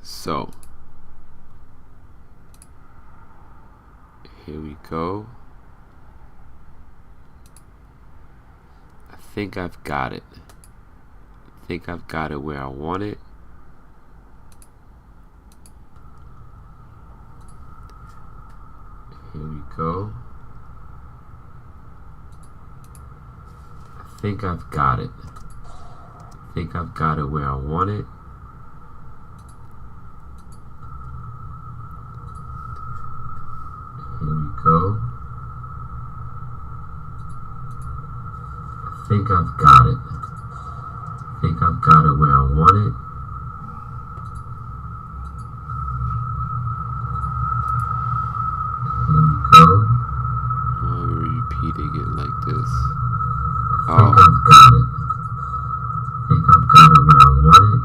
So here we go. I think I've got it. I think I've got it where I want it. Here we go. I think I've got it. I think I've got it where I want it. Here we go. I think I've got it. I think I've got it where I want it. Here we go. Why are we repeating it like this? I think I've got it. I think I've got it where I want it.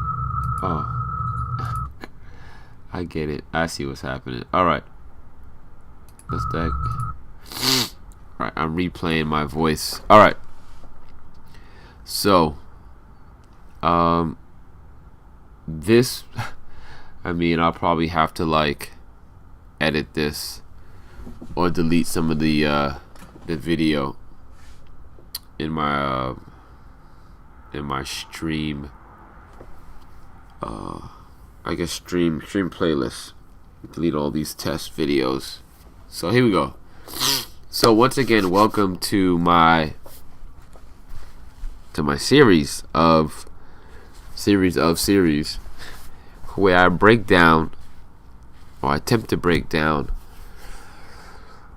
Oh. I get it. I see what's happening. Alright. Let's deck. Alright, I'm replaying my voice. Alright. So this, I mean, I'll probably have to like edit this or delete some of the video in my stream, I guess stream playlist. Delete all these test videos. So here we go. So once again, welcome to my series of where I break down, or I attempt to break down,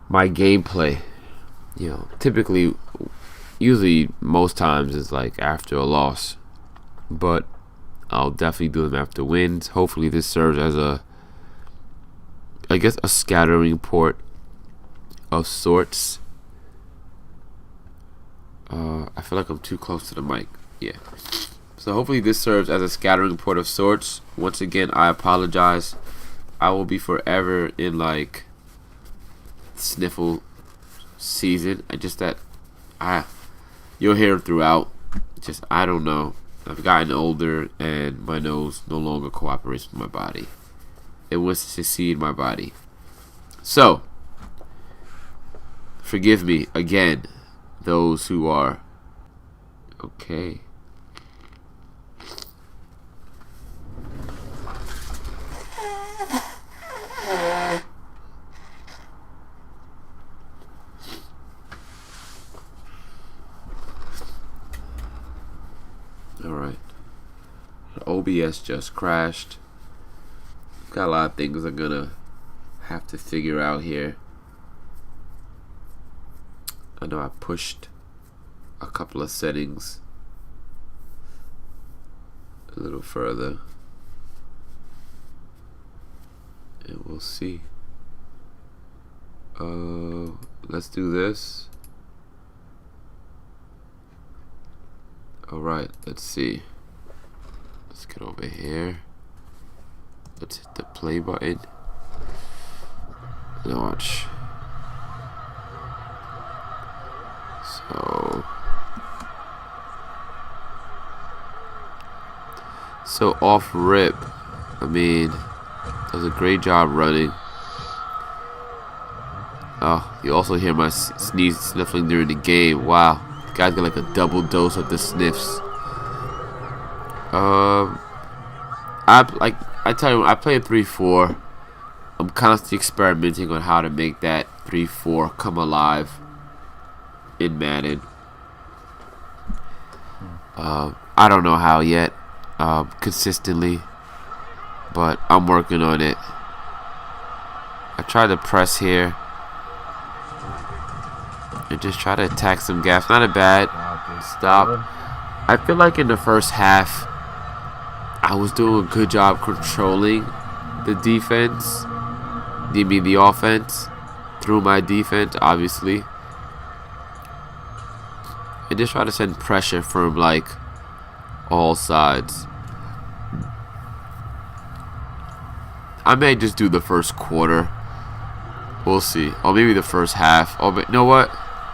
my gameplay. You know, typically, usually most times is like after a loss, but I'll definitely do them after wins. Hopefully this serves as a scattering port of sorts. I feel like I'm too close to the mic. Yeah. So hopefully this serves as a scattering port of sorts. Once again, I apologize. I will be forever in like sniffle season. You'll hear it throughout. Just, I don't know. I've gotten older and my nose no longer cooperates with my body. It wants to succeed my body. So, forgive me again, those who are okay. Alright. OBS just crashed. Got a lot of things I'm gonna have to figure out here. I know I pushed a couple of settings a little further, and we'll see. Let's do this. Alright, let's see. Let's get over here. Let's hit the play button. And watch. So off rip, I mean, does a great job running. Oh, you also hear my sniffling during the game. Wow, the guy's got like a double dose of the sniffs. I tell you, I play a 3-4. I'm constantly experimenting on how to make that 3-4 come alive in Madden. I don't know how yet, consistently, but I'm working on it. I try to press here and just try to attack some gaps. Not a bad stop. I feel like in the first half I was doing a good job controlling the defense. The offense through my defense, obviously. And just try to send pressure from like all sides. I may just do the first quarter. We'll see. Or maybe the first half. Or you know what?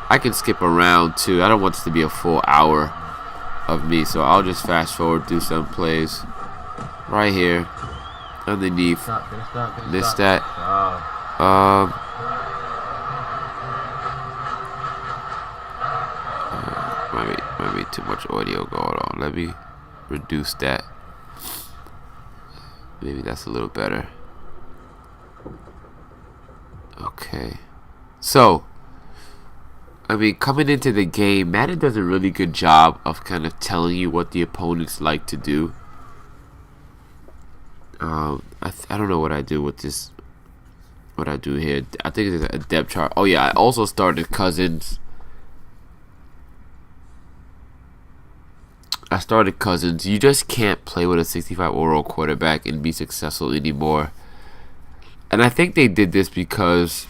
I can skip around too. I don't want this to be a full hour of me, so I'll just fast forward, do some plays right here. underneath. Stop. Missed that. Um, might be too much audio going on. Let me reduce that. Maybe that's a little better. Okay. So, I mean, coming into the game, Madden does a really good job of kind of telling you what the opponents like to do. I don't know what I do with this. What I do here. I think it's a depth chart. Oh yeah, I also started Cousins. You just can't play with a 65 overall quarterback and be successful anymore. And I think they did this because,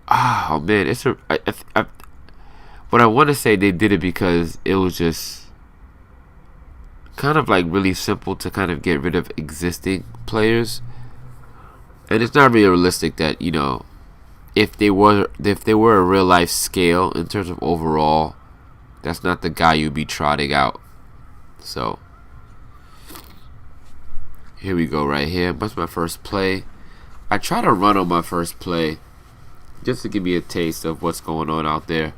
oh man, what I want to say, they did it because it was just kind of like really simple to kind of get rid of existing players. And it's not really realistic that, you know, if they were a real life scale in terms of overall, that's not the guy you'd be trotting out. So here we go right here. That's my first play. I try to run on my first play just to give me a taste of what's going on out there.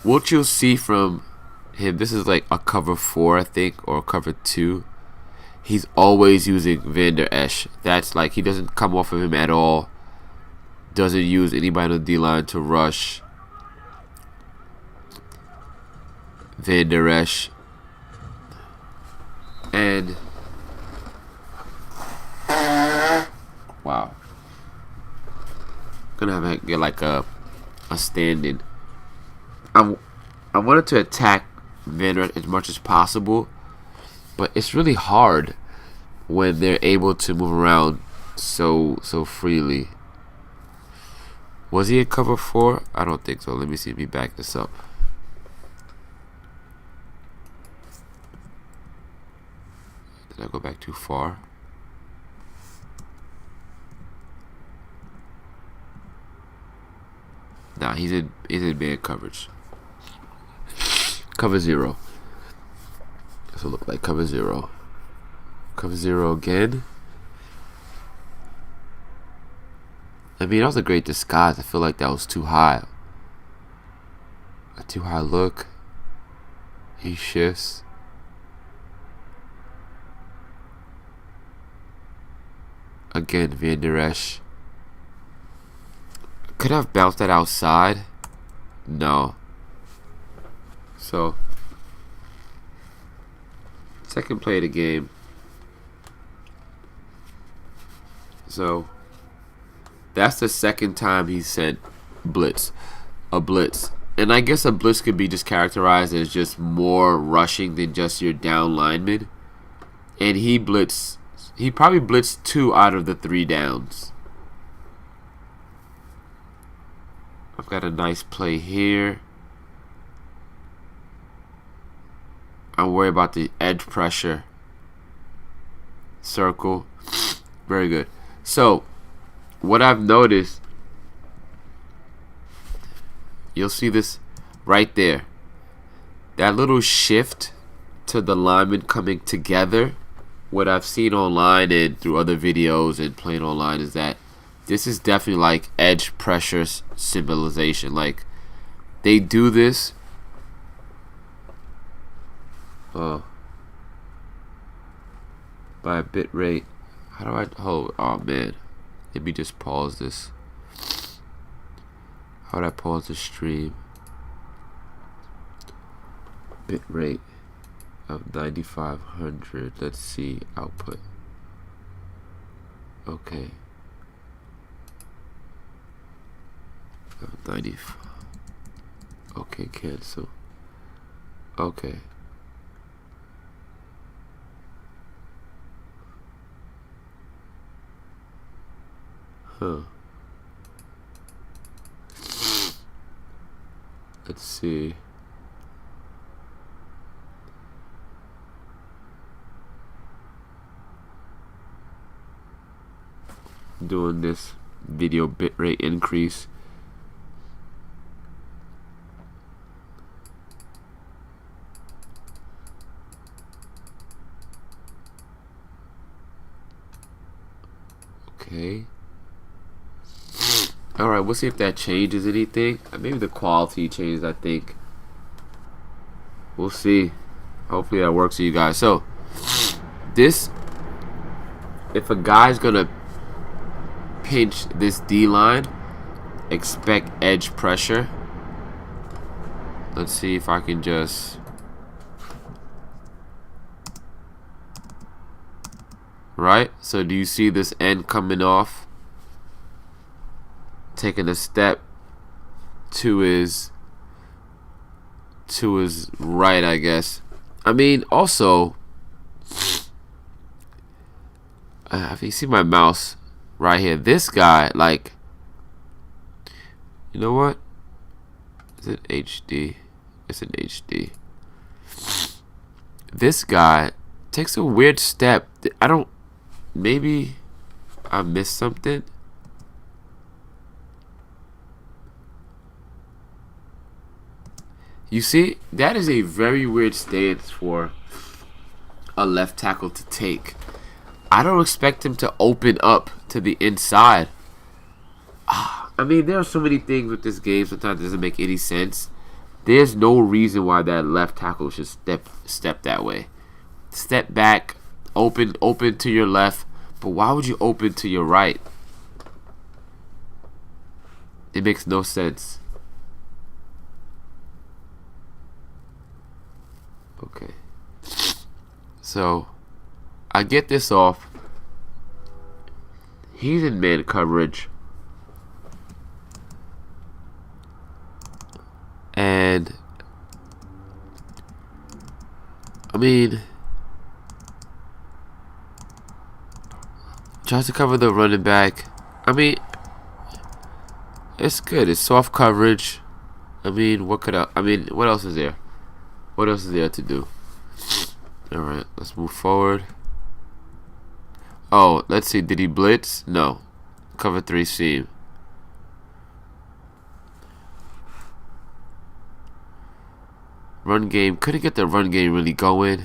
What you'll see from him, this is like a cover 4, I think, or a cover 2. He's always using Van Der Esch. That's like, he doesn't come off of him at all. Doesn't use anybody on the D-line to rush. Van Der Esch. And wow, gonna have to get like a stand-in. I wanted to attack Van Der Esch as much as possible, but it's really hard when they're able to move around so freely. Was he in cover 4? I don't think so. Let me see if he back this up. Did I go back too far? Nah, he's in man coverage. Cover 0. This will look like cover 0. Cover 0 again. I mean, that was a great disguise. I feel like that was too high. A too high look. He shifts. Again, Van Der Esch. Could I have bounced that outside? No. So, second play of the game. So, that's the second time he sent a blitz. And I guess a blitz could be just characterized as just more rushing than just your down lineman. And he probably blitzed 2 out of the 3 downs. I've got a nice play here. I'm worried about the edge pressure. Circle. Very good. So, what I've noticed, you'll see this right there. That little shift to the linemen coming together. What I've seen online and through other videos and playing online is that this is definitely like edge pressure symbolization. Like, they do this. By a bit rate. How do I hold? Oh man. Let me just pause this. How would I pause the stream? Bit rate of 9500. Let's see. Output. Okay. 95. Okay, cancel. Okay. Let's see. Doing this video bitrate increase. Okay. Alright, we'll see if that changes anything. Maybe the quality changes, I think. We'll see. Hopefully that works for you guys. So, this, if a guy's gonna pinch this D line, expect edge pressure. Let's see if I can just. Right? So, do you see this end coming off? Taking a step to his right, I guess. I mean, also, if you see my mouse right here, this guy, like, you know what? Is it HD? It's an HD. This guy takes a weird step. Maybe I missed something. You see, that is a very weird stance for a left tackle to take. I don't expect him to open up to the inside. I mean, there are so many things with this game. Sometimes it doesn't make any sense. There's no reason why that left tackle should step that way. Step back, open to your left. But why would you open to your right? It makes no sense. Okay. So, I get this off. He's in man coverage. And, I mean, tries to cover the running back. I mean, it's good. It's soft coverage. I mean, what else is there? What else is there to do? Alright, let's move forward. Oh, let's see. Did he blitz? No. Cover 3 seam. Run game. Couldn't get the run game really going.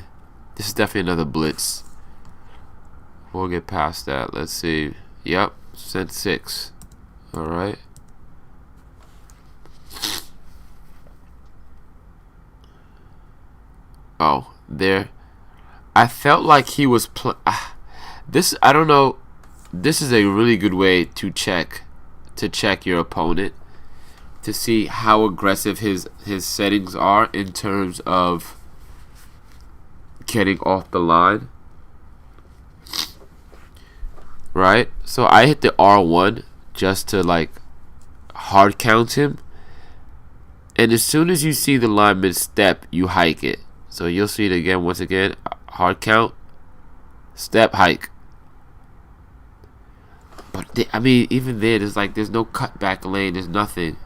This is definitely another blitz. We'll get past that. Let's see. Yep. Sent 6. Alright. Oh, there. I felt like he was this. I don't know. This is a really good way to check your opponent, to see how aggressive his settings are in terms of getting off the line. Right? So I hit the R1 just to like hard count him. And as soon as you see the lineman step, you hike it. So you'll see it again, once again, hard count, step, hike. But I mean, even then, it's like there's no cutback lane, there's nothing.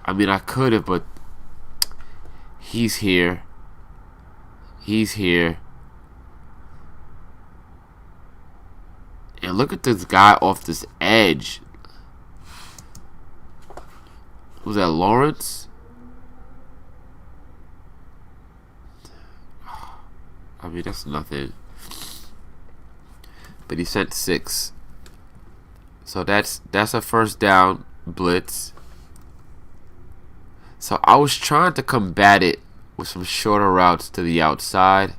I mean, I could have, but he's here. He's here. And look at this guy off this edge. Was that Lawrence? I mean, that's nothing. But he sent 6. So that's a first down blitz. So I was trying to combat it with some shorter routes to the outside.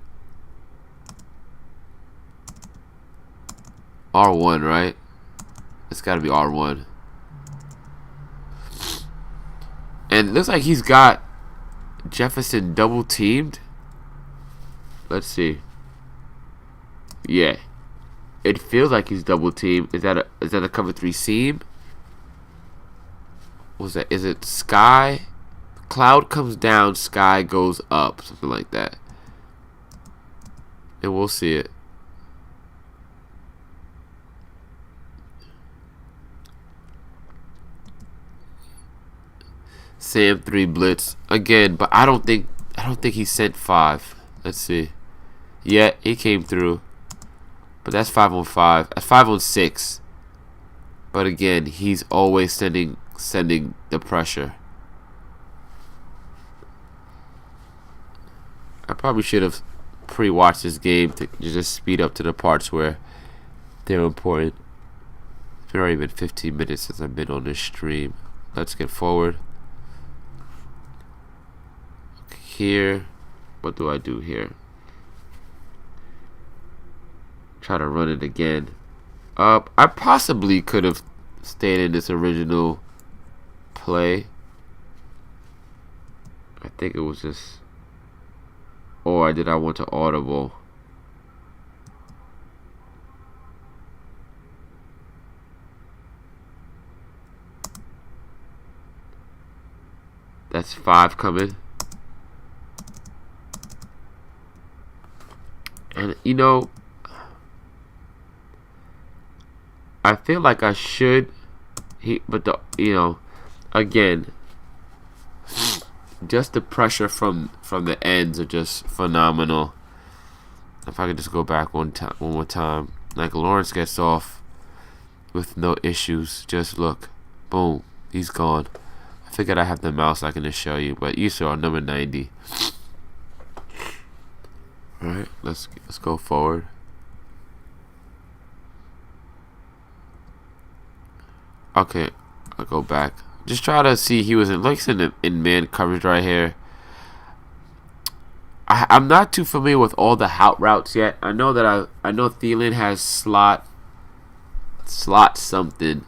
R1, right? It's got to be R1. And it looks like he's got Jefferson double teamed. Let's see. Yeah. It feels like he's double teamed. Is that a cover 3 seam? What's that? Is it sky? Cloud comes down, sky goes up. Something like that. And we'll see it. Sam 3 blitz again, but I don't think he sent 5. Let's see. Yeah, he came through. But that's 5 on 5. That's 5 on 6. But again, he's always sending the pressure. I probably should have pre-watched this game to just speed up to the parts where they're important. been already been 15 minutes since I've been on this stream. Let's get forward. Here, what do I do here? Try to run it again. I possibly could have stayed in this original play. I think it was just, or did I want to audible? That's 5 coming. And you know, I feel like I should, but again, just the pressure from the ends are just phenomenal. If I could just go back one more time, like Lawrence gets off with no issues. Just look, boom, he's gone. I figured I have the mouse I can just show you, but you saw number 90. All right, let's go forward. Okay, I'll go back. Just try to see he was in man coverage right here. I'm not too familiar with all the out routes yet. I know that I know Thielen has slot something,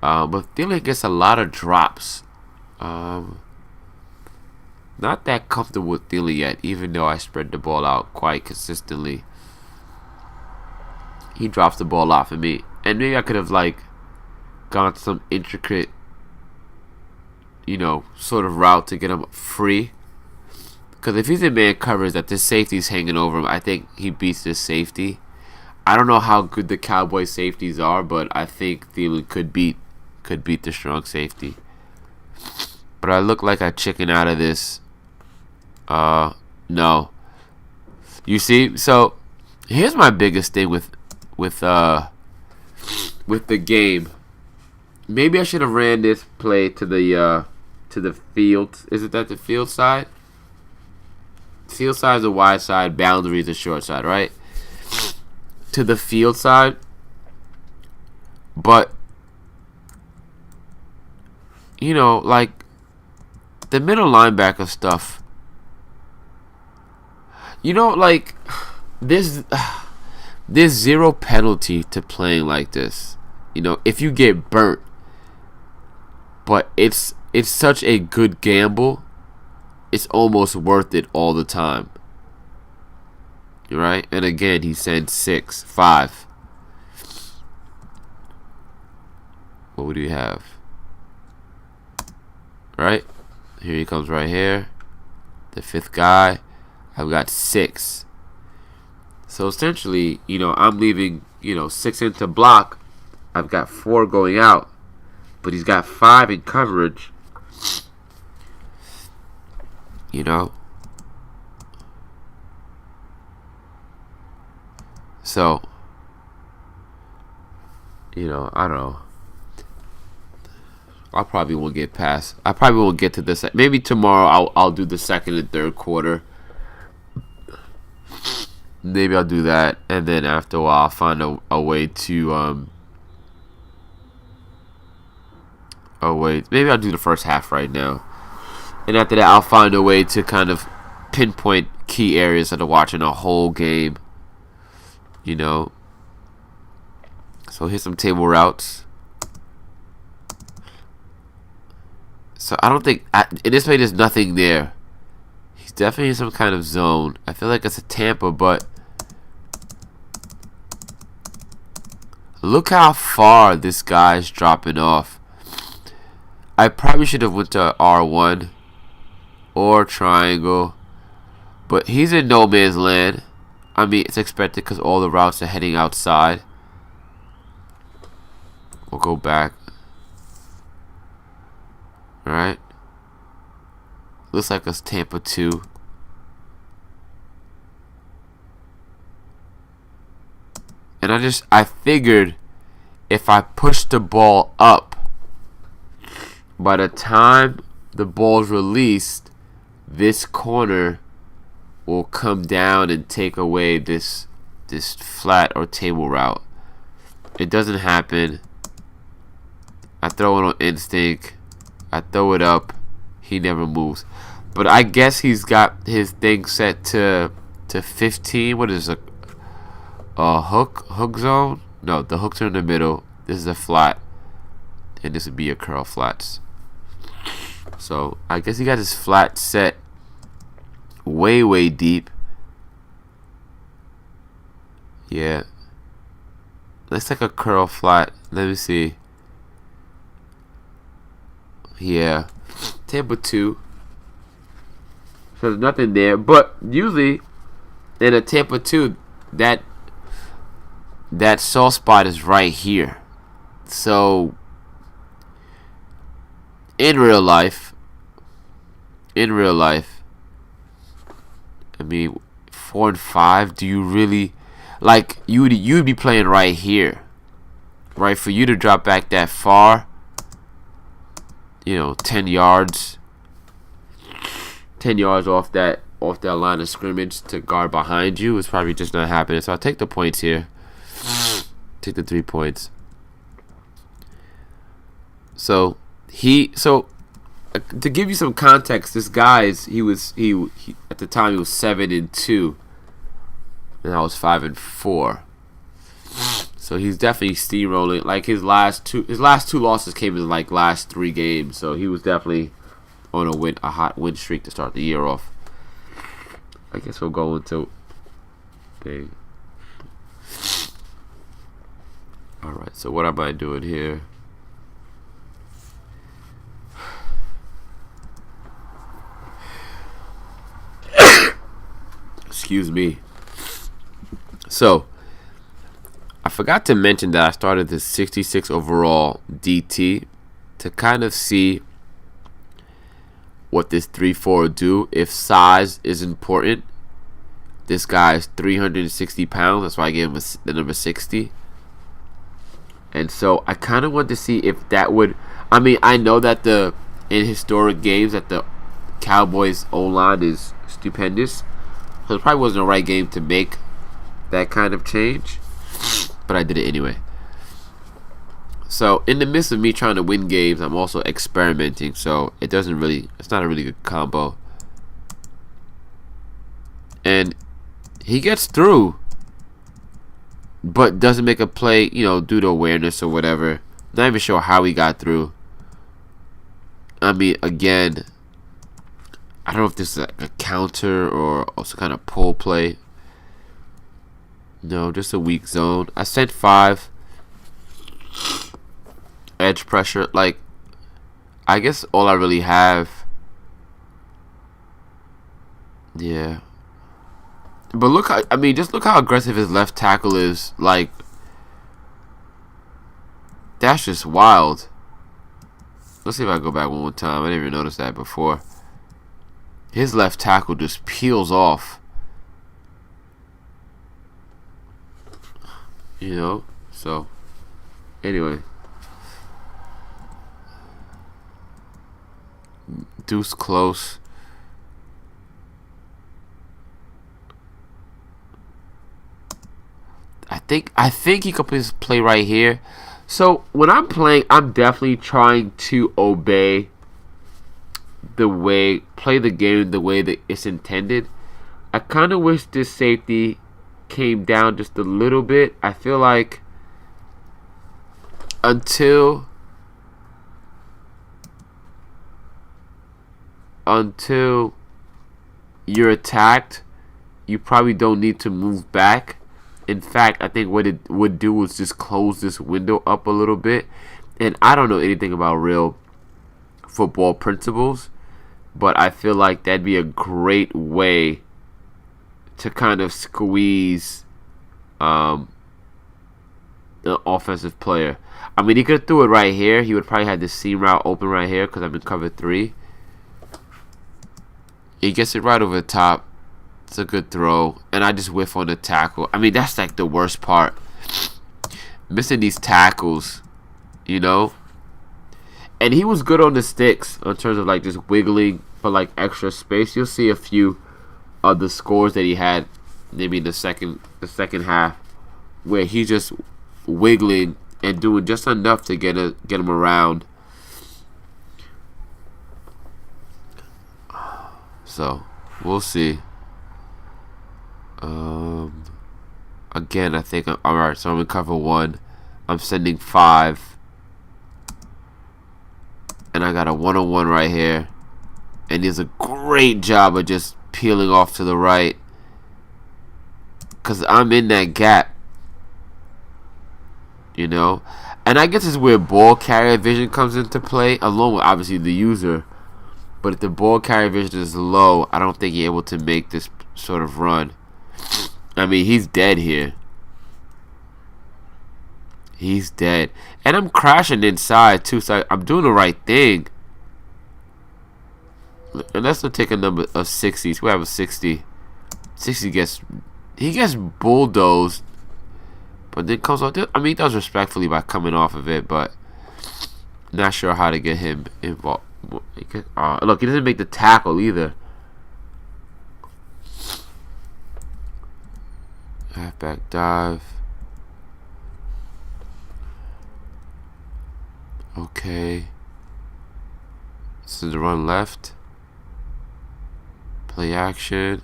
but Thielen gets a lot of drops. Not that comfortable with Thielen yet, even though I spread the ball out quite consistently. He drops the ball off of me, and maybe I could have gone some intricate, sort of route to get him free. Because if he's in man coverage that this safety's hanging over him, I think he beats this safety. I don't know how good the Cowboys safeties are, but I think Thielen could beat the strong safety. But I look like I chicken out of this. No. You see, so here's my biggest thing with the game. Maybe I should have ran this play to the field. Is it at the field side? Field side is the wide side. Boundary is the short side, right? To the field side. But the middle linebacker stuff. There's zero penalty to playing like this. If you get burnt. But it's such a good gamble. It's almost worth it all the time. Right? And again, he sent 5. What would he have? Right? Here he comes right here. The 5th guy. I've got 6. So essentially, I'm leaving, 6 into block. I've got 4 going out. But he's got 5 in coverage. So, I don't know. I probably won't get past. I probably won't get to this. Maybe tomorrow I'll do the second and third quarter. Maybe I'll do that, and then after a while I'll find a way to maybe I'll do the first half right now. And after that, I'll find a way to kind of pinpoint key areas that are watching a whole game. So here's some table routes. So I don't think in this play there's nothing there. He's definitely in some kind of zone. I feel like it's a Tampa, but look how far this guy's dropping off. I probably should have went to R1 or triangle, but he's in no man's land. I mean, it's expected because all the routes are heading outside. We'll go back. Alright. Looks like it's Tampa 2. And I figured if I push the ball up, by the time the ball's released, this corner will come down and take away this flat or table route. It doesn't happen. I throw it on instinct. I throw it up. He never moves. But I guess he's got his thing set to 15. What is a hook zone? No, the hooks are in the middle. This is a flat, and this would be a curl flats. So I guess he got his flat set way deep. Yeah, looks like a curl flat. Let me see. Yeah, Tampa 2. So there's nothing there. But usually in a Tampa 2, that soft spot is right here. So in real life, I mean, 4 and 5. Do you really like you'd be playing right here, right? For you to drop back that far, 10 yards off that line of scrimmage to guard behind you is probably just not happening. So I'll take the points here. Take the 3 points. So to give you some context, this guy he at the time he was 7-2, and I was 5-4. So he's definitely steamrolling. Like his last two losses came in like last 3 games. So he was definitely on a hot win streak to start the year off. I guess we'll go into thing. All right. So what am I doing here? Excuse me. So I forgot to mention that I started this 66 overall DT to kind of see what this 3-4 will do. If size is important, this guy is 360 pounds. That's why I gave him the number 60. And so I kind of want to see if that would. I mean, I know that in historic games that the Cowboys O-line is stupendous. So it probably wasn't the right game to make that kind of change, but I did it anyway. So in the midst of me trying to win games, I'm also experimenting. So it's not a really good combo. And he gets through, but doesn't make a play, due to awareness or whatever. Not even sure how he got through. I mean, again, I don't know if this is a counter or also kind of pull play. No, just a weak zone. I sent 5. Edge pressure. Like, I guess all I really have. Yeah. But just look how aggressive his left tackle is. Like, that's just wild. Let's see if I go back one more time. I didn't even notice that before. His left tackle just peels off. So anyway. Deuce close. I think he could play right here. So when I'm playing, I'm definitely trying to play the game the way that it's intended. I kind of wish this safety came down just a little bit. I feel like until you're attacked, you probably don't need to move back. In fact, I think what it would do is just close this window up a little bit. And I don't know anything about real football principles, but I feel like that'd be a great way to kind of squeeze the offensive player. I mean, he could have threw it right here. He would probably have the seam route open right here because I'm in cover 3. He gets it right over the top. It's a good throw. And I just whiff on the tackle. I mean, that's like the worst part. Missing these tackles, And he was good on the sticks in terms of like just wiggling for like extra space. You'll see a few of the scores that he had maybe in the second half where he's just wiggling and doing just enough to get him around. So we'll see. Again, I think all right. So I'm gonna cover 1. I'm sending 5, and I got a 1-on-1 right here, and he does a great job of just peeling off to the right, cause I'm in that gap, you know. And I guess this is where ball carrier vision comes into play, along with obviously the user. But if the ball carrier vision is low, I don't think you're able to make this sort of run. I mean, he's dead here. He's dead. And I'm crashing inside, too, so I'm doing the right thing. And let's not take a number of 60s. We have a 60. 60 he gets bulldozed. But then comes off. I mean, he does respectfully by coming off of it, but not sure how to get him involved. Look, he doesn't make the tackle either. Halfback dive. Okay. This is the run left. Play action.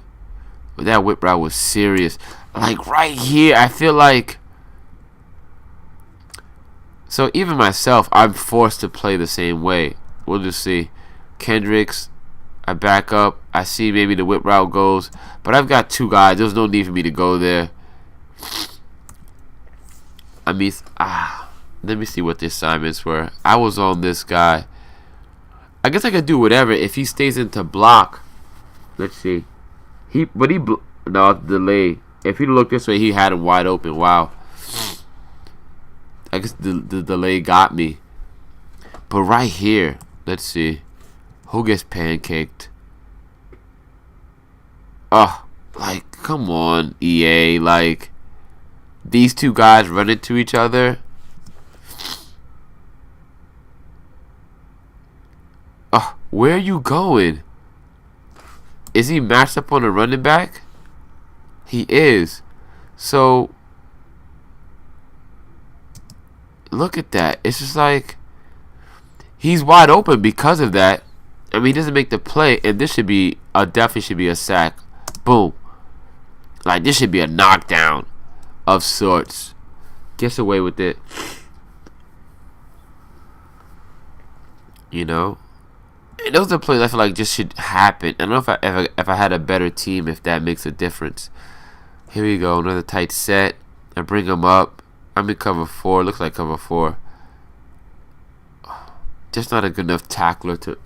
But that whip route was serious. Like right here, I feel like. So even myself, I'm forced to play the same way. We'll just see. Kendricks, I back up. I see maybe the whip route goes. But I've got 2 guys. There's no need for me to go there. I mean, let me see what the assignments were. I was on this guy. I guess I could do whatever if he stays into block. Let's see. No, delay. If he looked this way, he had him wide open. Wow. I guess the delay got me. But right here, let's see. Who gets pancaked? Oh, like, come on, EA. Like, these 2 guys run into each other. Oh, where are you going? Is he matched up on a running back? He is. So, look at that. It's just like, he's wide open because of that. I mean, he doesn't make the play, and this definitely should be a sack. Boom. Like, this should be a knockdown of sorts. Gets away with it. You know? And those are plays I feel like just should happen. I don't know if I had a better team, if that makes a difference. Here we go. Another tight set. I bring him up. I'm in cover 4. Looks like cover 4. Just not a good enough tackler to.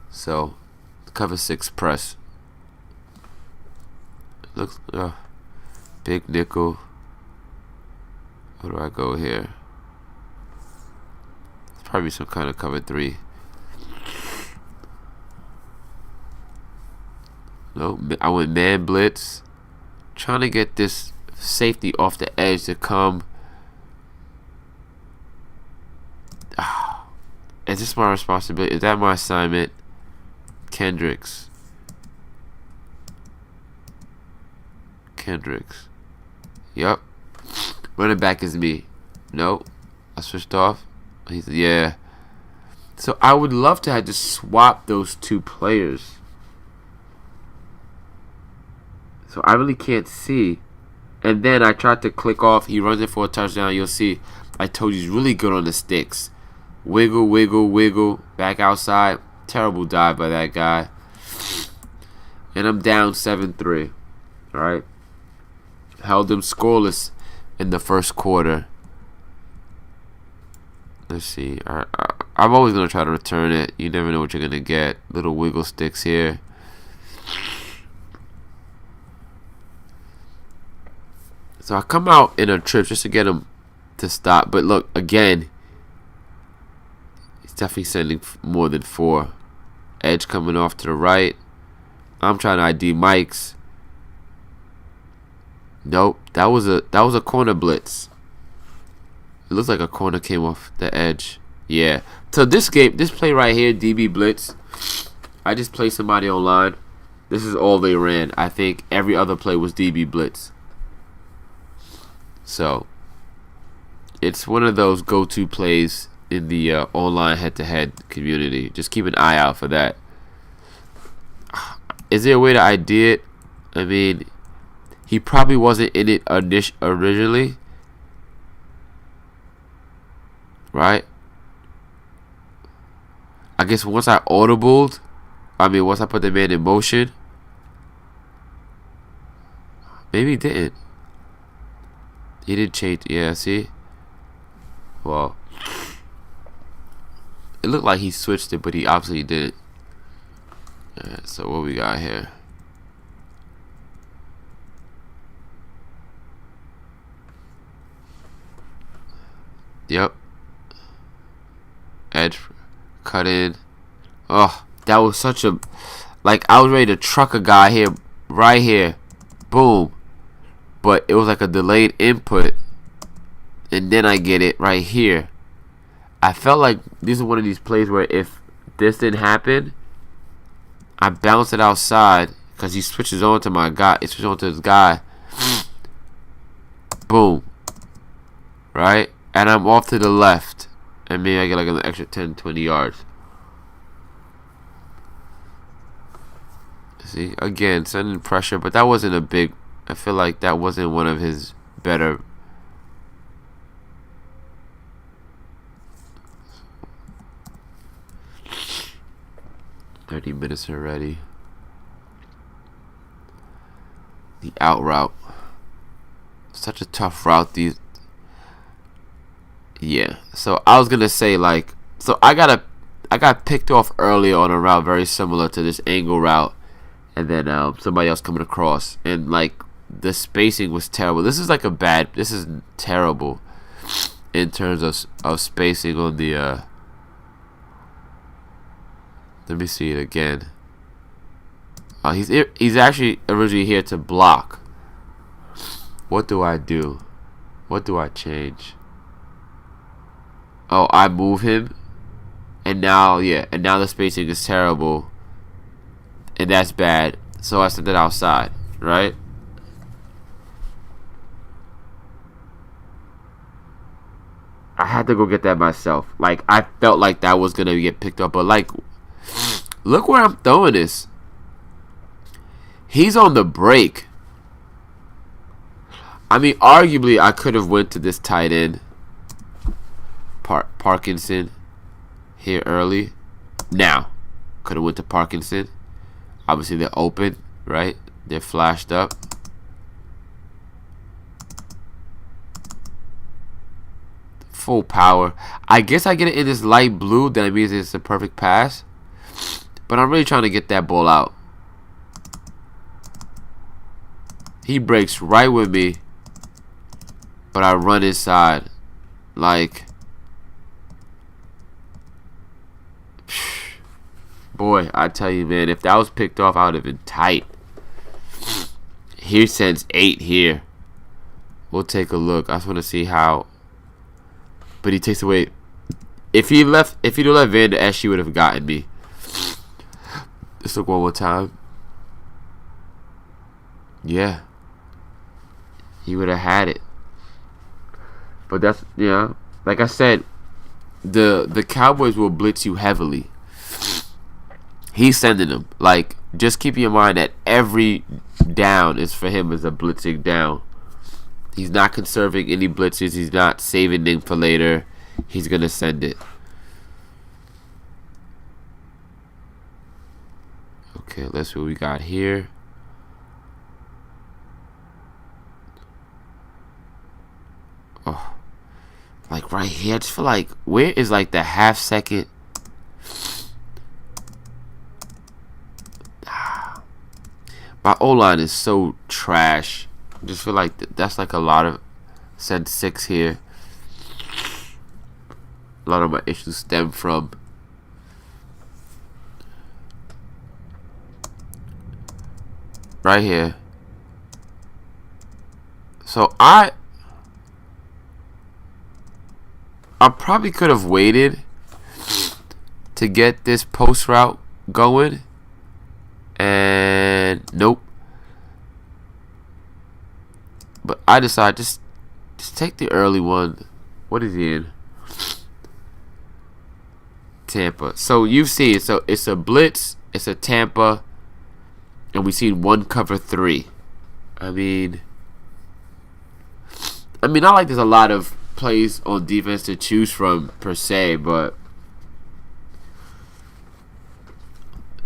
So, cover 6 press. Looks big nickel. Where do I go here? It's probably some kind of cover 3. Nope, I went man blitz. Trying to get this safety off the edge to come. Is this my responsibility? Is that my assignment? Kendricks. Yup. Running back is me. Nope. I switched off. Yeah. So I would love to have just swapped those 2 players. So I really can't see. And then I tried to click off. He runs it for a touchdown. You'll see. I told you he's really good on the sticks. Wiggle, wiggle, wiggle. Back outside. Terrible dive by that guy. And I'm down 7-3. Alright. Held them scoreless in the first quarter. Let's see. I'm always going to try to return it. You never know what you're going to get. Little wiggle sticks here. So I come out in a trip just to get him to stop. But look, again, he's definitely sending more than 4. Edge coming off to the right. I'm trying to ID Mike's. Nope, that was a corner blitz. It looks like a corner came off the edge. Yeah. So this play right here, DB blitz. I just played somebody online. This is all they ran. I think every other play was DB blitz. So, It's one of those go-to plays in the online head-to-head community. Just keep an eye out for that. Is there a way to ID it? I mean, he probably wasn't in it originally, right? I guess once I audibled, once I put the man in motion, maybe he didn't. He didn't change. Yeah, see? Well, it looked like he switched it, but he obviously didn't. Alright, so what we got here? Yep. Edge. Cut in. Oh, that was such a... Like, I was ready to truck a guy here. Right here. Boom. But it was like a delayed input. And then I get it right here. I felt like this is one of these plays where if this didn't happen, I bounce it outside because he switches on to my guy. It switches on to his guy. Boom. Right? And I'm off to the left. And maybe I get like an extra 10, 20 yards. See? Again, sending pressure. But that wasn't a big... I feel like that wasn't one of his better... 30 minutes already. The out route. Such a tough route. Yeah. So I was gonna say like, so I got picked off earlier on a route very similar to this angle route, and then somebody else coming across, and like the spacing was terrible. This is terrible in terms of spacing on the. Let me see it again. He's actually originally here to block. What do I do? What do I change? Oh, I move him, and now the spacing is terrible, and that's bad. So I sent it outside, right? I had to go get that myself. Like I felt like that was gonna get picked up, but like. Look where I'm throwing this. He's on the break. I mean, arguably, I could have went to this tight end, Parkinson, here early. Now, could have went to Parkinson. Obviously, they're open, right? They're flashed up. Full power. I guess I get it in this light blue. That means it's a perfect pass. But I'm really trying to get that ball out. He breaks right with me. But I run inside. Like. Boy, I tell you, man. If that was picked off, I would have been tight. He sends 8 here. We'll take a look. I just want to see how. But he takes away. If he'd left Van Der Esch, he would have gotten me. Let's look one more time. Yeah. He would have had it. But that's, like I said, the Cowboys will blitz you heavily. He's sending them. Like, just keep in mind that every down is for him as a blitzing down. He's not conserving any blitzes. He's not saving them for later. He's going to send it. Okay, let's see what we got here. Oh, like right here. I just feel like, where is like the half second? My O-line is so trash. I just feel like that's like a lot of... Send 6 here. A lot of my issues stem from... Right here. So I probably could have waited to get this post route going. And nope. But I decided just take the early one. What is he in? Tampa. So you've seen. So it's a blitz. It's a Tampa. And we've seen one cover 3. I mean, not like there's a lot of plays on defense to choose from per se, but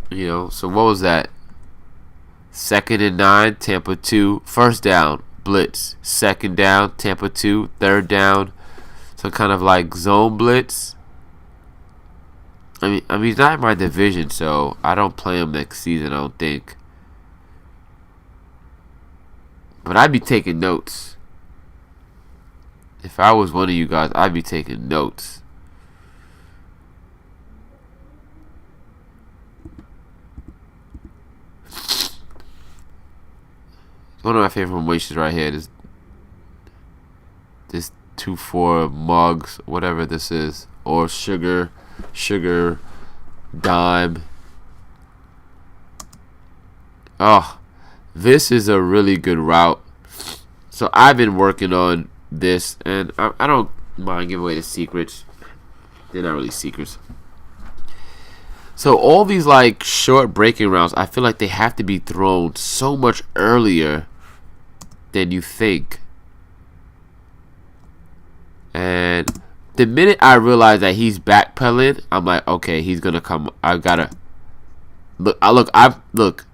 you know. So what was that? 2nd and 9, Tampa 2. First down, blitz. 2nd down, Tampa 2. 3rd down, some kind of like zone blitz. I mean, he's not in my division, so I don't play him next season, I don't think. But I'd be taking notes. If I was one of you guys, I'd be taking notes. One of my favorite formations right here. This 2-4 mugs, whatever this is, or sugar, dime. Oh, this is a really good route. So I've been working on this, and I don't mind giving away the secrets. They're not really secrets. So all these like short breaking routes, I feel like they have to be thrown so much earlier than you think. And the minute I realize that he's backpedaling, I'm like, okay, he's gonna come. I gotta look.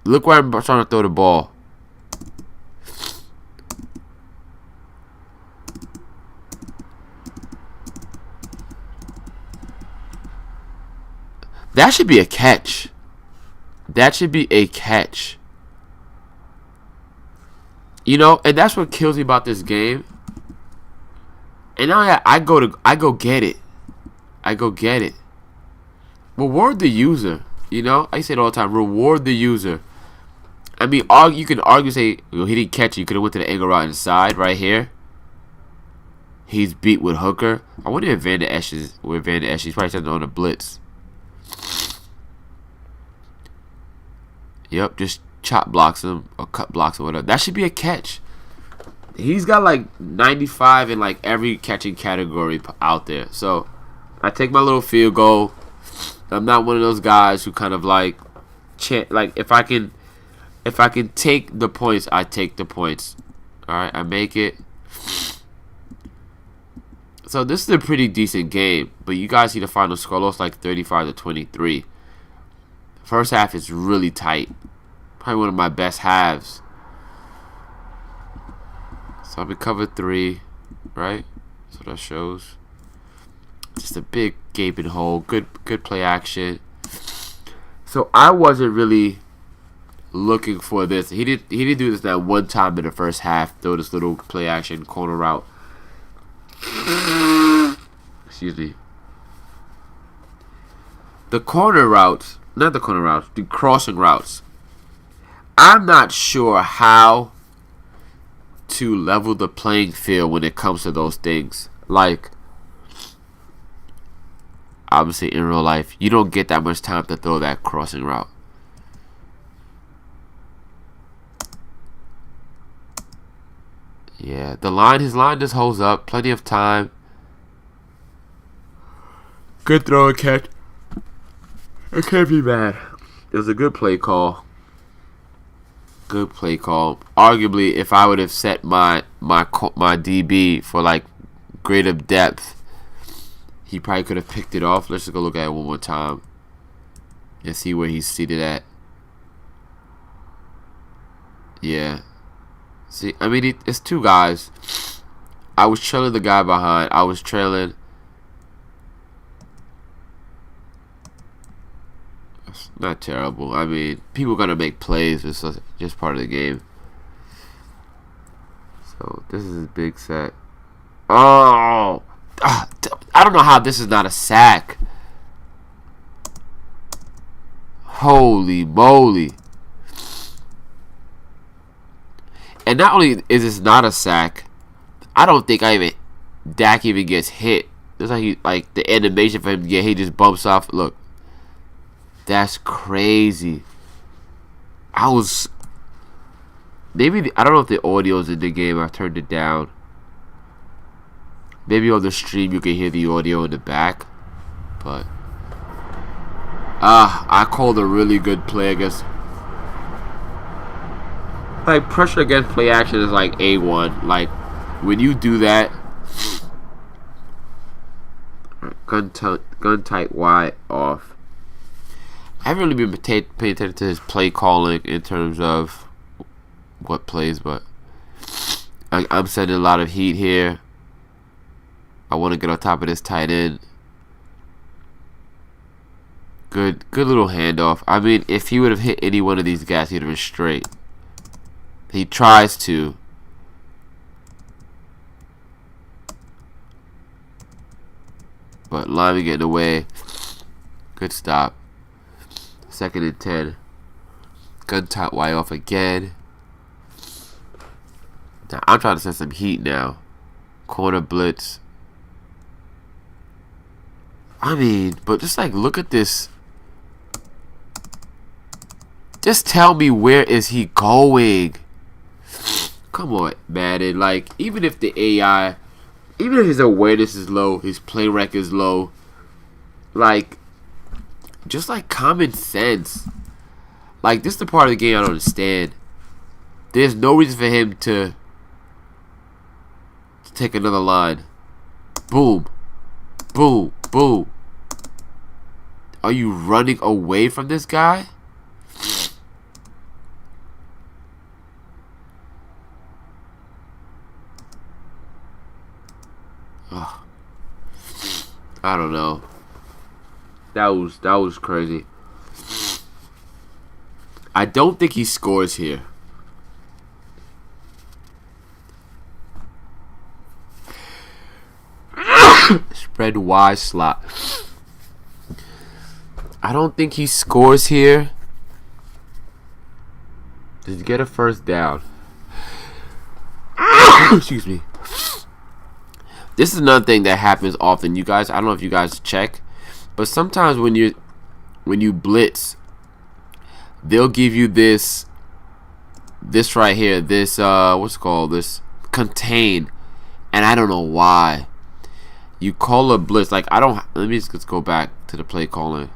Look where I'm trying to throw the ball. That should be a catch. That should be a catch. You know, and that's what kills me about this game. And now I go get it. I go get it. Reward the user. You know, I say it all the time. Reward the user. I mean, you can argue, say, well, he didn't catch it. You could have went to the angle route inside right here. He's beat with Hooker. I wonder if Van Der Esch is where Van Der Esch. He's probably something on a blitz. Yep, just chop blocks him or cut blocks or whatever. That should be a catch. He's got like 95 in like every catching category out there. So I take my little field goal. I'm not one of those guys who kind of like if I can take the points, I take the points. All right, I make it. So this is a pretty decent game, but you guys see the final score looks like 35-23. First half is really tight. Probably one of my best halves. So I've been covered 3, right? So that shows. Just a big gaping hole. Good play action. So I wasn't really looking for this. He didn't do this that one time in the first half. Throw this little play action corner route. Excuse me. The corner routes, not the corner routes, the crossing routes. I'm not sure how to level the playing field when it comes to those things. Like, obviously in real life, you don't get that much time to throw that crossing route. Yeah, his line just holds up. Plenty of time. Good throw and catch. It can't be bad. It was a good play call. Good play call. Arguably, if I would have set my DB for like greater depth, he probably could have picked it off. Let's just go look at it one more time and see where he's seated at. Yeah. See, I mean, it's 2 guys. I was trailing the guy behind. I was trailing. It's not terrible. I mean, people are going to make plays. It's just part of the game. So, this is his big set. Oh! I don't know how this is not a sack. Holy moly. And not only is this not a sack, I don't think Dak even gets hit. It's like the animation for him to get hit, he just bumps off. Look. That's crazy. I don't know if the audio's in the game. I turned it down. Maybe on the stream you can hear the audio in the back, but I called a really good play against. Like, pressure against play action is like A1. Like, when you do that, gun tight wide off. I haven't really been paying attention to his play calling in terms of what plays, but I'm sending a lot of heat here. I want to get on top of this tight end. Good little handoff. I mean, if he would have hit any one of these guys, he'd have been straight. He tries to. But Lyman getting away. Good stop. 2nd and 10. Gun top wide off again. Now, I'm trying to send some heat now. Corner blitz. I mean, but just like, look at this. Just tell me, where is he going? Come on, Madden. Like, even if the AI, even if his awareness is low, his play rec is low, like, just like common sense. Like, this is the part of the game I don't understand. There's no reason for him to take another line. Boom. Boom. Boom. Are you running away from this guy? Ugh. I don't know. That was crazy. I don't think he scores here. Spread wide slot. I don't think he scores here. Just get a first down. Excuse me. This is another thing that happens often. You guys, I don't know if you guys check, but sometimes when you blitz, they'll give you this right here, this what's it called, this contain, and I don't know why. You call a blitz, like, I don't. Let me just go back to the play calling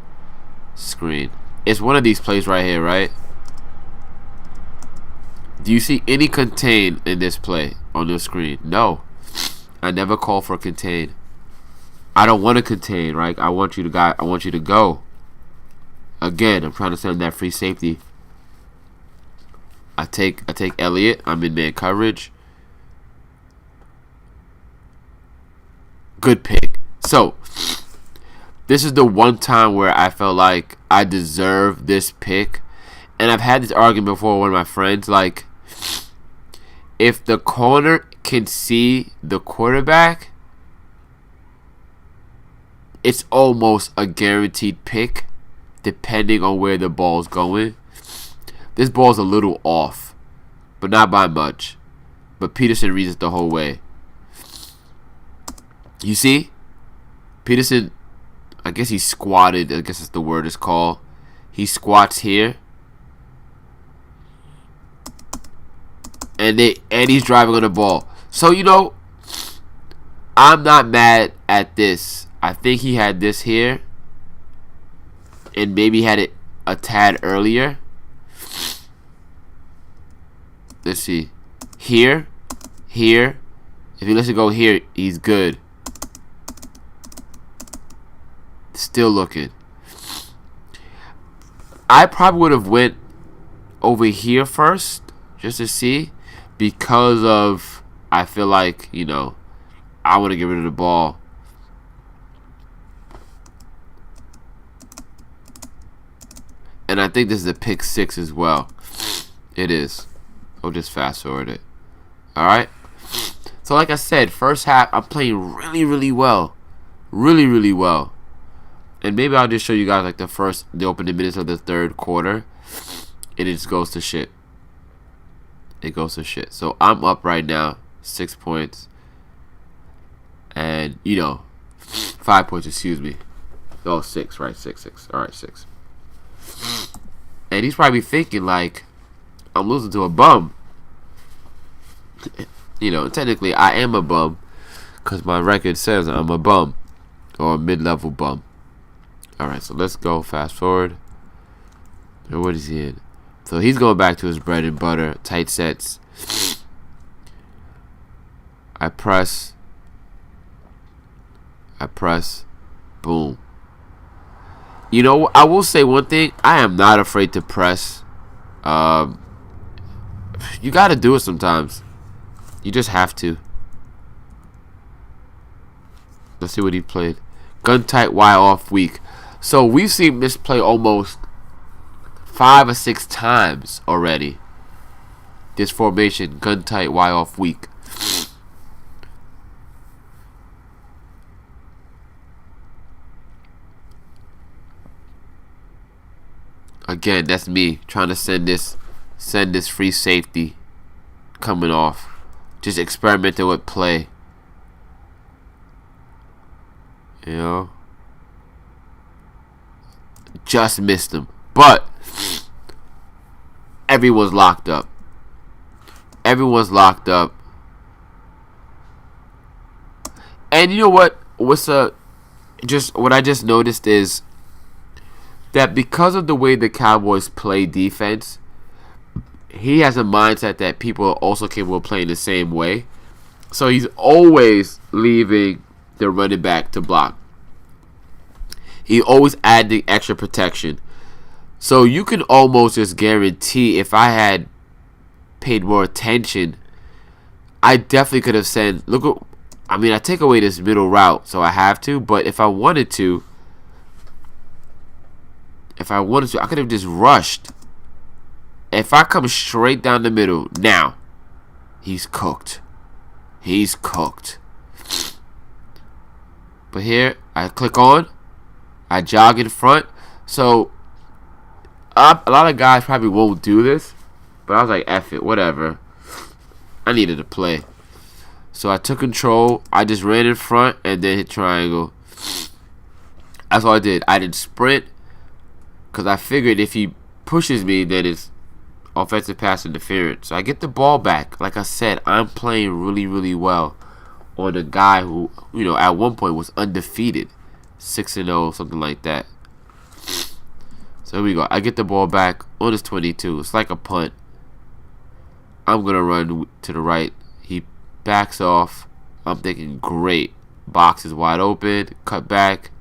screen. It's one of these plays right here, right? Do you see any contain in this play on your screen? No. I never call for contain. I don't want to contain, right? I want you to go. Again, I'm trying to send that free safety. I take Elliott. I'm in man coverage. Good pick. So, this is the one time where I felt like I deserve this pick. And I've had this argument before with one of my friends. Like, if the corner can see the quarterback, it's almost a guaranteed pick, depending on where the ball's going. This ball's a little off, but not by much. But Peterson reads it the whole way. You see? Peterson, I guess he squatted. I guess that's the word it's called. He squats here. And he's driving on the ball. So, you know, I'm not mad at this. I think he had this here. And maybe had it a tad earlier. Let's see. Here. Here. If he lets it go here, he's good. Still looking. I probably would have went over here first, just to see, because of, I feel like, you know, I want to get rid of the ball. And I think this is a pick 6 as well. It is. I'll just fast forward it. Alright? So like I said, first half, I'm playing really, really well. Really, really well. And maybe I'll just show you guys like the opening minutes of the third quarter. And it just goes to shit. It goes to shit. So I'm up right now, 6 points. And, you know, 5 points, excuse me. Oh, 6, right? 6. Alright, 6. And he's probably thinking, like, I'm losing to a bum. You know, technically, I am a bum. because my record says I'm a bum or a mid-level bum. Alright, so let's go fast forward. And what is he in? So he's going back to his bread and butter, tight sets. I press, boom. You know, I will say one thing. I am not afraid to press. You got to do it sometimes. You just have to. Let's see what he played. Gun tight, Y off, weak. So we've seen this play almost 5 or 6 times already. This formation, gun tight, Y off, weak. Again, that's me trying to send this free safety coming off. Just experimenting with play. You know? Just missed him. But everyone's locked up. Everyone's locked up. And you know what? What I just noticed is that because of the way the Cowboys play defense, he has a mindset that people are also capable of playing the same way. So he's always leaving the running back to block. He always adding extra protection. So you can almost just guarantee, if I had paid more attention, I definitely could have said, look, I take away this middle route, so I have to, but if I wanted to, I could have just rushed. If I come straight down the middle, now, he's cooked. He's cooked. But here, I click on, I jog in front. So, a lot of guys probably won't do this, but I was like, F it, whatever. I needed to play. So I took control, I just ran in front, and then hit triangle. That's all I did. I didn't sprint, because I figured if he pushes me, then it's offensive pass interference. So I get the ball back. Like I said, I'm playing really, really well on a guy who, at one point was undefeated. 6-0, something like that. So here we go. I get the ball back on his 22. It's like a punt. I'm going to run to the right. He backs off. I'm thinking, great. Box is wide open. Cut back.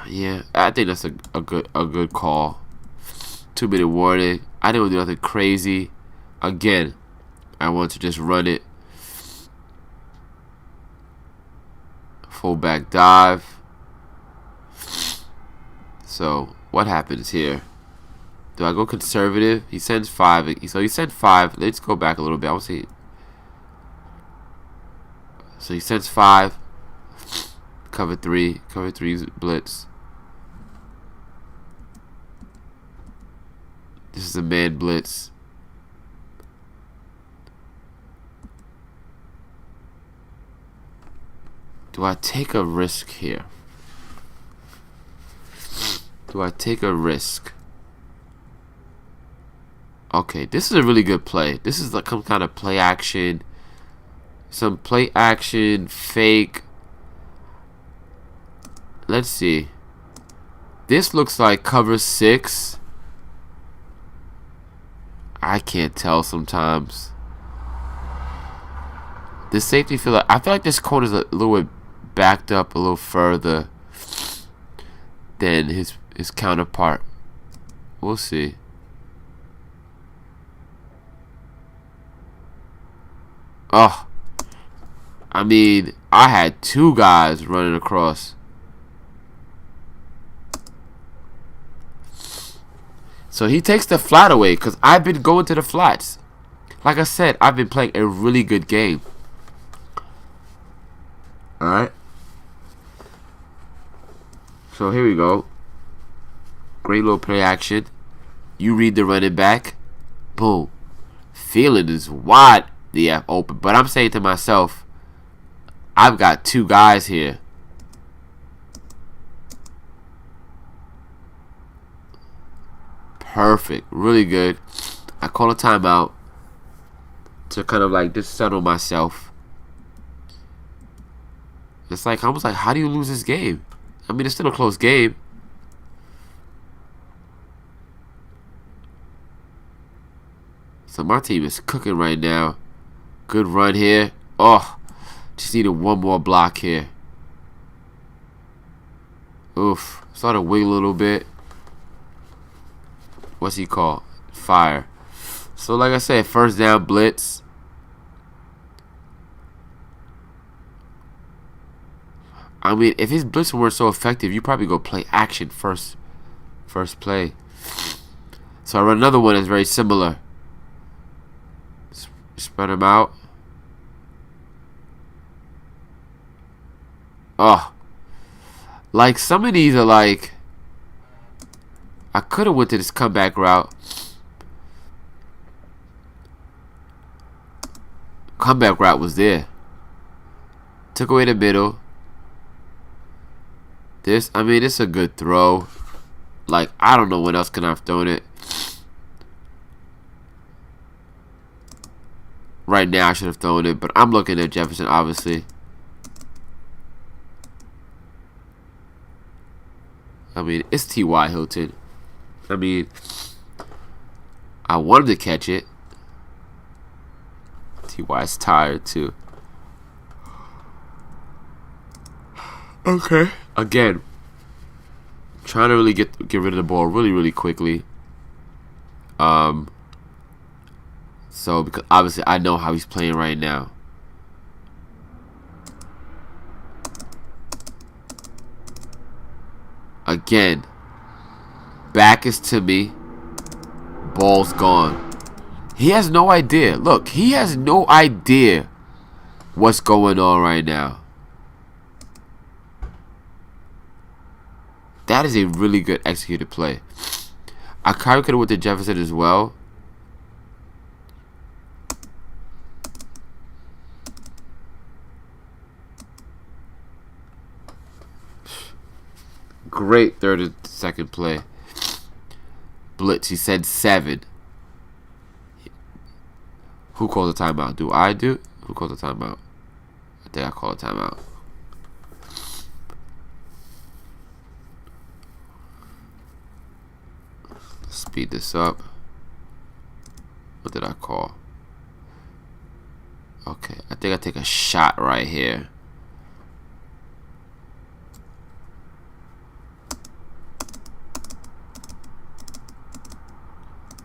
Yeah, I think that's a good call. 2-minute warning. I didn't do nothing crazy. Again, I want to just run it. Fullback dive. So what happens here? Do I go conservative? He sends 5. So he sent 5. Let's go back a little bit. I want to see. So he sends 5. Cover 3. Cover 3's blitz. This is a man blitz. Do I take a risk here? Do I take a risk? Okay, this is a really good play. This is like some kind of play action. Some play action, fake. Let's see. This looks like cover 6. I can't tell sometimes. This safety I feel like this corner's a little bit backed up a little further than his counterpart. We'll see. Oh, I had 2 guys running across. So he takes the flat away because I've been going to the flats. Like I said, I've been playing a really good game. Alright. So here we go. Great little play action. You read the running back. Boom. Feeling is wide the F open. But I'm saying to myself, I've got 2 guys here. Perfect. Really good. I call a timeout to kind of like just settle myself. It's like almost like, how do you lose this game? I mean, it's still a close game. So my team is cooking right now. Good run here. Oh, just needed one more block here. Oof. Started to wing a little bit. What's he called? Fire. So like I said, first down blitz. I mean, if his blitzing weren't so effective, you probably go play action first play. So I run another one that's very similar. Spread him out. Oh. Like, some of these are like, I could have went to this comeback route. Comeback route was there. Took away the middle. This, I mean, it's a good throw. Like, I don't know when else could I have thrown it. Right now, I should have thrown it, but I'm looking at Jefferson, obviously. I mean, it's T.Y. Hilton. I mean, I wanted to catch it. T.Y.'s tired, too. Okay. Again, trying to really get rid of the ball really quickly. So because obviously I know how he's playing right now. Again, back is to me. Ball's gone. He has no idea. Look, he has no idea what's going on right now. That is a really good executed play. I kind of could have went to Jefferson as well. Great third and second play. Blitz, he said 7. Who calls a timeout? Do I do? Who calls a timeout? I think I call a timeout. Speed this up. What did I call? Okay, I think I take a shot right here.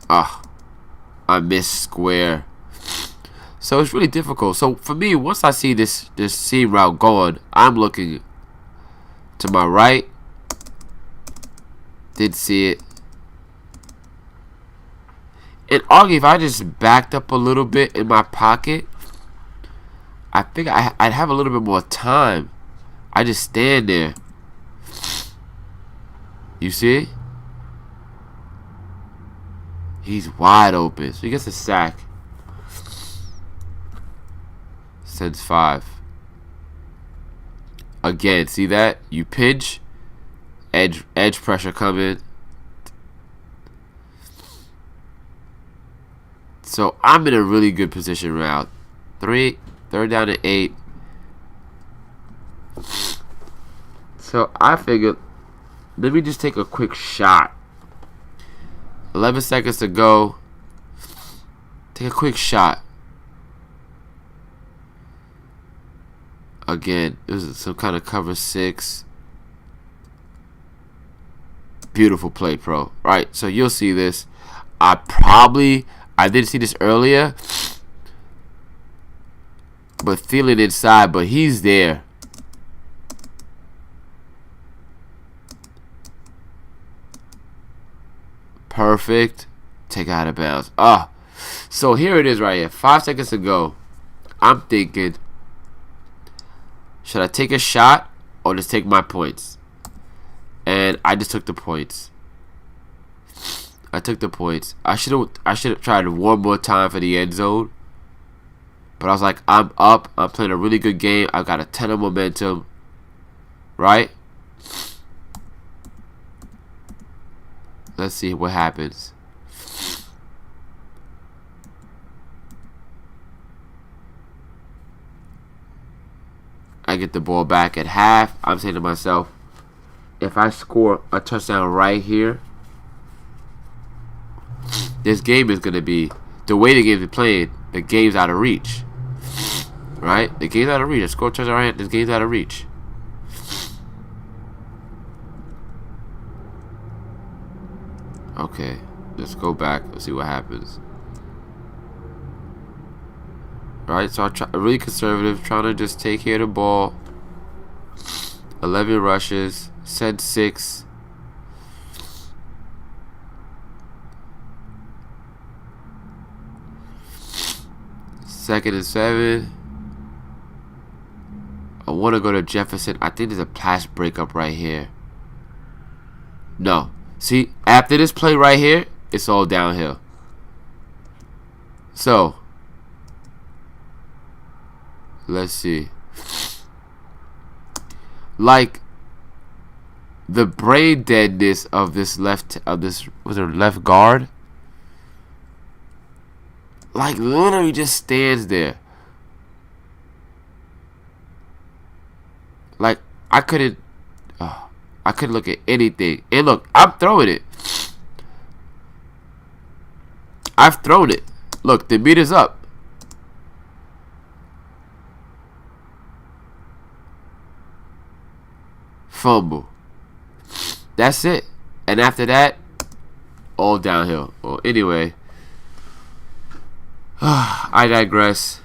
Ah, I missed square. So it's really difficult. So for me, once I see this seam route going, I'm looking to my right. Did see it. And argue if I just backed up a little bit in my pocket, I think I'd have a little bit more time. I just stand there. You see? He's wide open. So he gets a sack. Sends 5. Again, see that? You pinch. Edge pressure coming. So I'm in a really good position route. Third down and 8. So I figured, let me just take a quick shot. 11 seconds to go. Take a quick shot. Again, this is some kind of cover 6. Beautiful play, pro. Right, so you'll see this. I did see this earlier, but feel it inside, but he's there. Perfect. Take out of bounds. So here it is right here. 5 seconds to go. I'm thinking, should I take a shot or just take my points? And I just took the points. I took the points. I should have tried one more time for the end zone. But I was like, I'm up. I'm playing a really good game. I've got a ton of momentum. Right? Let's see what happens. the ball back at half. I'm saying to myself, if I score a touchdown right here, this game is going to be, the way the game is playing, the game's out of reach. Right? The game's out of reach. I score a touchdown right here, this game's out of reach. Okay, let's go back. Let's see what happens. Right, so I'm really conservative, trying to just take care of the ball. 11 rushes, send 6. Second and 7. I want to go to Jefferson. I think there's a pass breakup right here. No. See, after this play right here, it's all downhill. So, let's see. Like the brain deadness of this left guard. Like literally just stands there. Like I couldn't look at anything. And look, I'm throwing it. I've thrown it. Look, the meter's up. Fumble. That's it. And after that, all downhill. Well, anyway, I digress.